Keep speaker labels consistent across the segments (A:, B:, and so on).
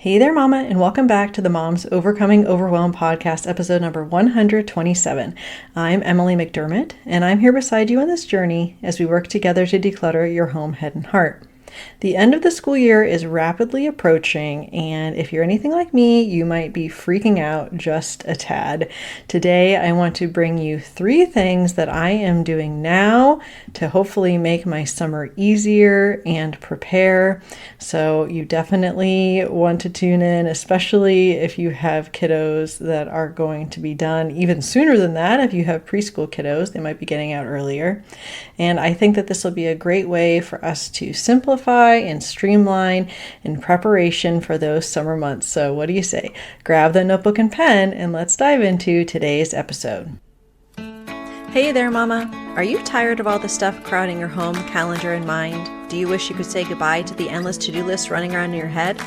A: Hey there, Mama, and welcome back to the Moms Overcoming Overwhelm podcast, episode number 127. I'm Emily McDermott, and I'm here beside you on this journey as we work together to declutter your home, head, and heart. The end of the school year is rapidly approaching, and if you're anything like me, you might be freaking out just a tad. Today, I want to bring you 3 things that I am doing now to hopefully make my summer easier and prepare. So you definitely want to tune in, especially if you have kiddos that are going to be done even sooner than that. If you have preschool kiddos, they might be getting out earlier. And I think that this will be a great way for us to simplify and streamline in preparation for those summer months. So what do you say? Grab the notebook and pen and let's dive into today's episode. Hey there, Mama. Are you tired of all the stuff crowding your home, calendar, and mind? Do you wish you could say goodbye to the endless to-do list running around in your head?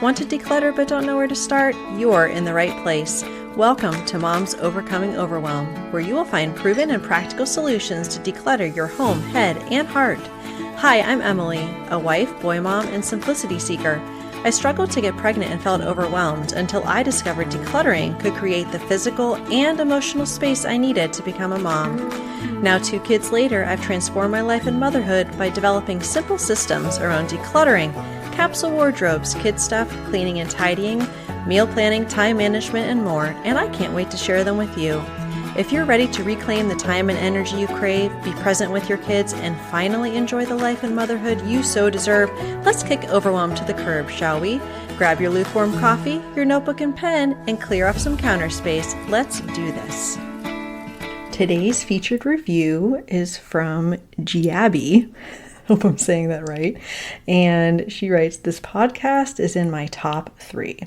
A: Want to declutter but don't know where to start? You're in the right place. Welcome to Moms Overcoming Overwhelm, where you will find proven and practical solutions to declutter your home, head, and heart. Hi, I'm Emily, a wife, boy mom, and simplicity seeker. I struggled to get pregnant and felt overwhelmed until I discovered decluttering could create the physical and emotional space I needed to become a mom. Now, 2 kids later, I've transformed my life and motherhood by developing simple systems around decluttering, capsule wardrobes, kid stuff, cleaning and tidying, meal planning, time management, and more, and I can't wait to share them with you. If you're ready to reclaim the time and energy you crave, be present with your kids, and finally enjoy the life and motherhood you so deserve, let's kick overwhelm to the curb, shall we? Grab your lukewarm coffee, your notebook and pen, and clear up some counter space. Let's do this. Today's featured review is from Giabby. Hope I'm saying that right. And she writes, "This podcast is in my top 3.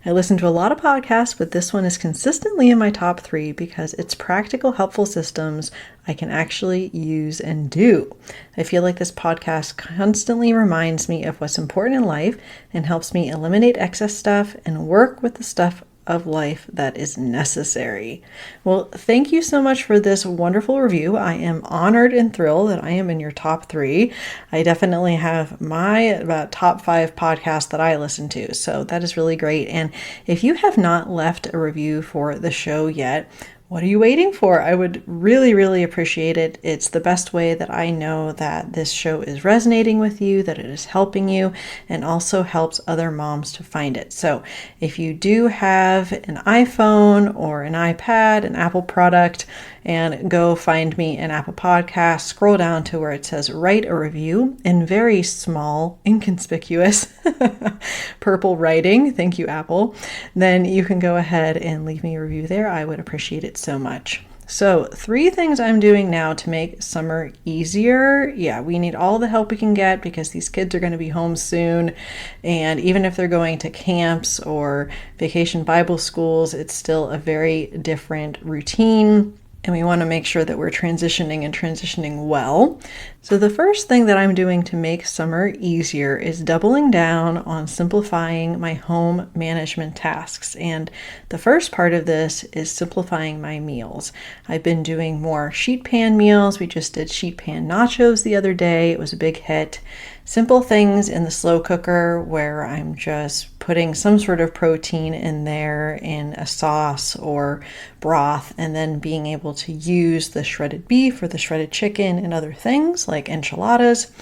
A: I listen to a lot of podcasts, but this one is consistently in my top 3 because it's practical, helpful systems I can actually use and do. I feel like this podcast constantly reminds me of what's important in life and helps me eliminate excess stuff and work with the stuff of life that is necessary." Well, thank you so much for this wonderful review. I am honored and thrilled that I am in your top 3. I definitely have my about top 5 podcasts that I listen to, so that is really great. And if you have not left a review for the show yet, what are you waiting for? I would really, really appreciate it. It's the best way that I know that this show is resonating with you, that it is helping you, and also helps other moms to find it. So if you do have an iPhone or an iPad, an Apple product, and go find me an Apple Podcast, scroll down to where it says write a review in very small, inconspicuous purple writing. Thank you, Apple. Then you can go ahead and leave me a review there. I would appreciate it so much. So 3 things I'm doing now to make summer easier. Yeah, we need all the help we can get because these kids are going to be home soon. And even if they're going to camps or vacation Bible schools, it's still a very different routine. And we want to make sure that we're transitioning well. So the first thing that I'm doing to make summer easier is doubling down on simplifying my home management tasks. And the first part of this is simplifying my meals. I've been doing more sheet pan meals. We just did sheet pan nachos the other day. It was a big hit. Simple things in the slow cooker where I'm just putting some sort of protein in there in a sauce or broth, and then being able to use the shredded beef or the shredded chicken and other things like enchiladas.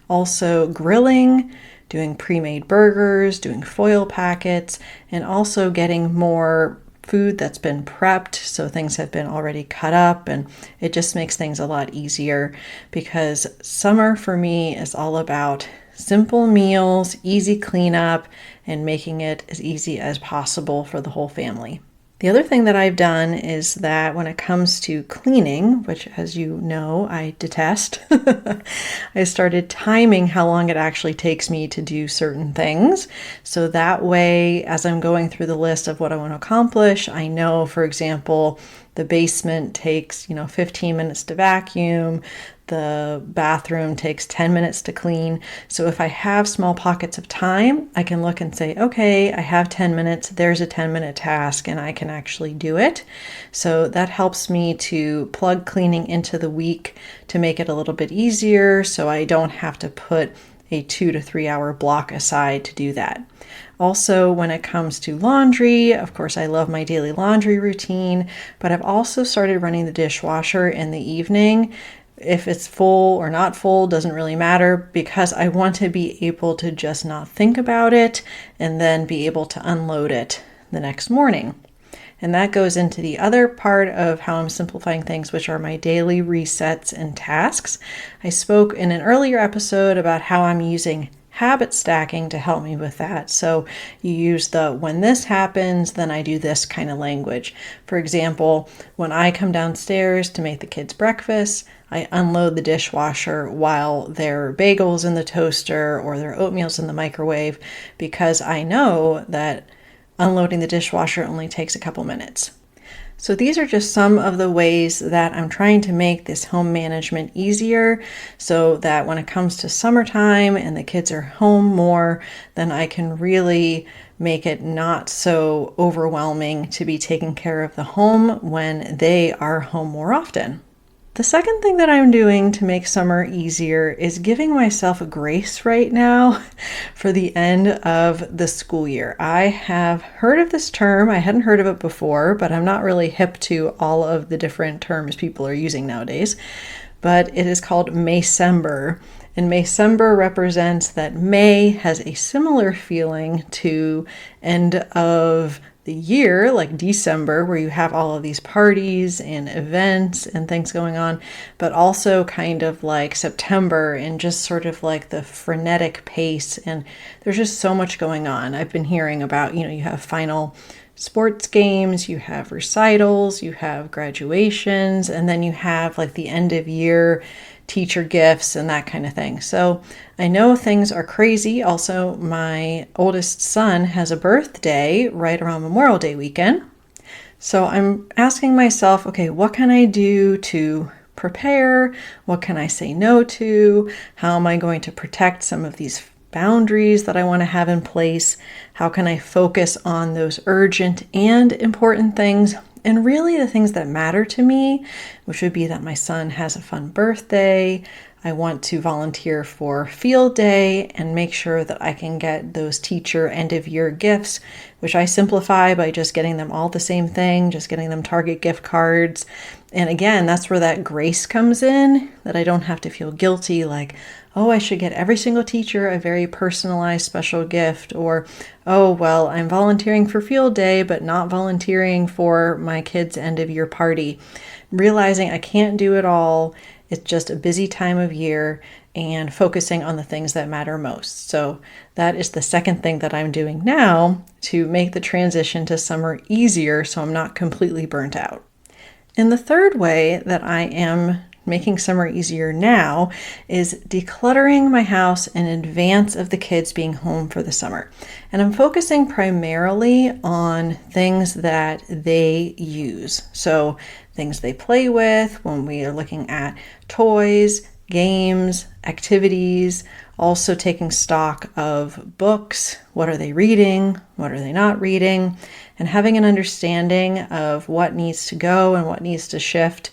A: Also grilling, doing pre-made burgers, doing foil packets, and also getting more food that's been prepped, so things have been already cut up, and it just makes things a lot easier because summer for me is all about simple meals, easy cleanup, and making it as easy as possible for the whole family. The other thing that I've done is that when it comes to cleaning, which as you know, I detest, I started timing how long it actually takes me to do certain things. So that way, as I'm going through the list of what I want to accomplish, I know, for example, the basement takes, 15 minutes to vacuum. The bathroom takes 10 minutes to clean. So if I have small pockets of time, I can look and say, okay, I have 10 minutes. There's a 10-minute task and I can actually do it. So that helps me to plug cleaning into the week to make it a little bit easier so I don't have to put a 2 to 3 hour block aside to do that. Also, when it comes to laundry, of course, I love my daily laundry routine, but I've also started running the dishwasher in the evening. If it's full or not full, doesn't really matter, because I want to be able to just not think about it and then be able to unload it the next morning. And that goes into the other part of how I'm simplifying things, which are my daily resets and tasks. I spoke in an earlier episode about how I'm using habit stacking to help me with that. So you use the when this happens, then I do this kind of language. For example, when I come downstairs to make the kids breakfast, I unload the dishwasher while their bagels in the toaster or their oatmeal's in the microwave, because I know that unloading the dishwasher only takes a couple minutes. So these are just some of the ways that I'm trying to make this home management easier, so that when it comes to summertime and the kids are home more, then I can really make it not so overwhelming to be taking care of the home when they are home more often. The second thing that I'm doing to make summer easier is giving myself a grace right now for the end of the school year. I have heard of this term. I hadn't heard of it before, but I'm not really hip to all of the different terms people are using nowadays. But it is called Maycember. And Maycember represents that May has a similar feeling to end of the year, like December, where you have all of these parties and events and things going on, but also kind of like September and just sort of like the frenetic pace. And there's just so much going on. I've been hearing about, you have final sports games, you have recitals, you have graduations, and then you have like the end of year teacher gifts and that kind of thing. So I know things are crazy. Also, my oldest son has a birthday right around Memorial Day weekend. So I'm asking myself, okay, what can I do to prepare? What can I say no to? How am I going to protect some of these boundaries that I want to have in place? How can I focus on those urgent and important things? And really the things that matter to me, which would be that my son has a fun birthday. I want to volunteer for field day and make sure that I can get those teacher end of year gifts, which I simplify by just getting them all the same thing, just getting them Target gift cards. And again, that's where that grace comes in, that I don't have to feel guilty like, oh, I should get every single teacher a very personalized special gift, or, oh, well, I'm volunteering for field day, but not volunteering for my kids' end of year party. Realizing I can't do it all. It's just a busy time of year, and focusing on the things that matter most. So that is the second thing that I'm doing now to make the transition to summer easier, so I'm not completely burnt out. And the third way that I am making summer easier now is decluttering my house in advance of the kids being home for the summer. And I'm focusing primarily on things that they use. So things they play with when we are looking at toys, games, activities, also taking stock of books. What are they reading? What are they not reading? And having an understanding of what needs to go and what needs to shift,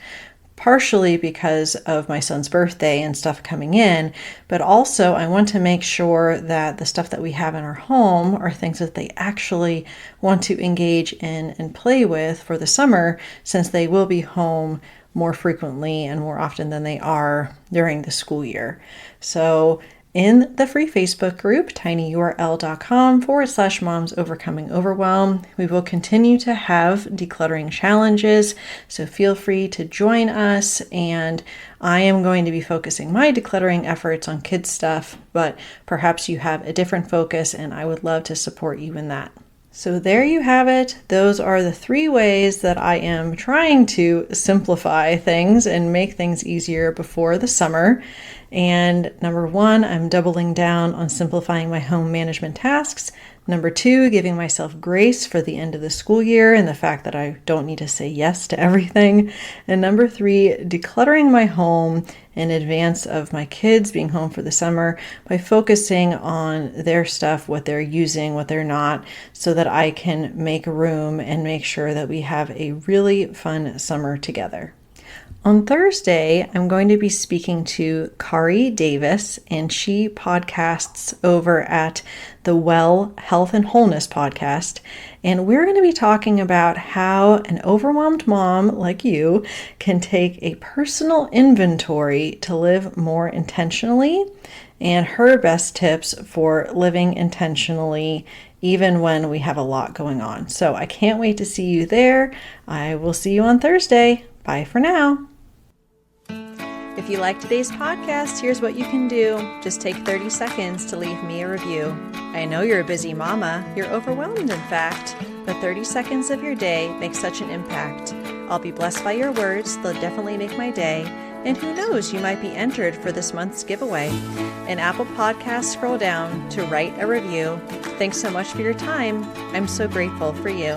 A: partially because of my son's birthday and stuff coming in, but also I want to make sure that the stuff that we have in our home are things that they actually want to engage in and play with for the summer, since they will be home more frequently and more often than they are during the school year. So in the free Facebook group, tinyurl.com/moms overcoming overwhelm, we will continue to have decluttering challenges. So feel free to join us. And I am going to be focusing my decluttering efforts on kids stuff, but perhaps you have a different focus and I would love to support you in that. So there you have it. Those are the 3 ways that I am trying to simplify things and make things easier before the summer. And number 1, I'm doubling down on simplifying my home management tasks. Number 2, giving myself grace for the end of the school year and the fact that I don't need to say yes to everything. And number 3, decluttering my home in advance of my kids being home for the summer by focusing on their stuff, what they're using, what they're not, so that I can make room and make sure that we have a really fun summer together. On Thursday, I'm going to be speaking to Kari Davis, and she podcasts over at the Well Health and Wholeness podcast. And we're going to be talking about how an overwhelmed mom like you can take a personal inventory to live more intentionally, and her best tips for living intentionally even when we have a lot going on. So I can't wait to see you there. I will see you on Thursday. Bye for now. If you like today's podcast, here's what you can do. Just take 30 seconds to leave me a review. I know you're a busy mama. You're overwhelmed, in fact. But 30 seconds of your day makes such an impact. I'll be blessed by your words. They'll definitely make my day. And who knows, you might be entered for this month's giveaway. In Apple Podcasts, scroll down to write a review. Thanks so much for your time. I'm so grateful for you.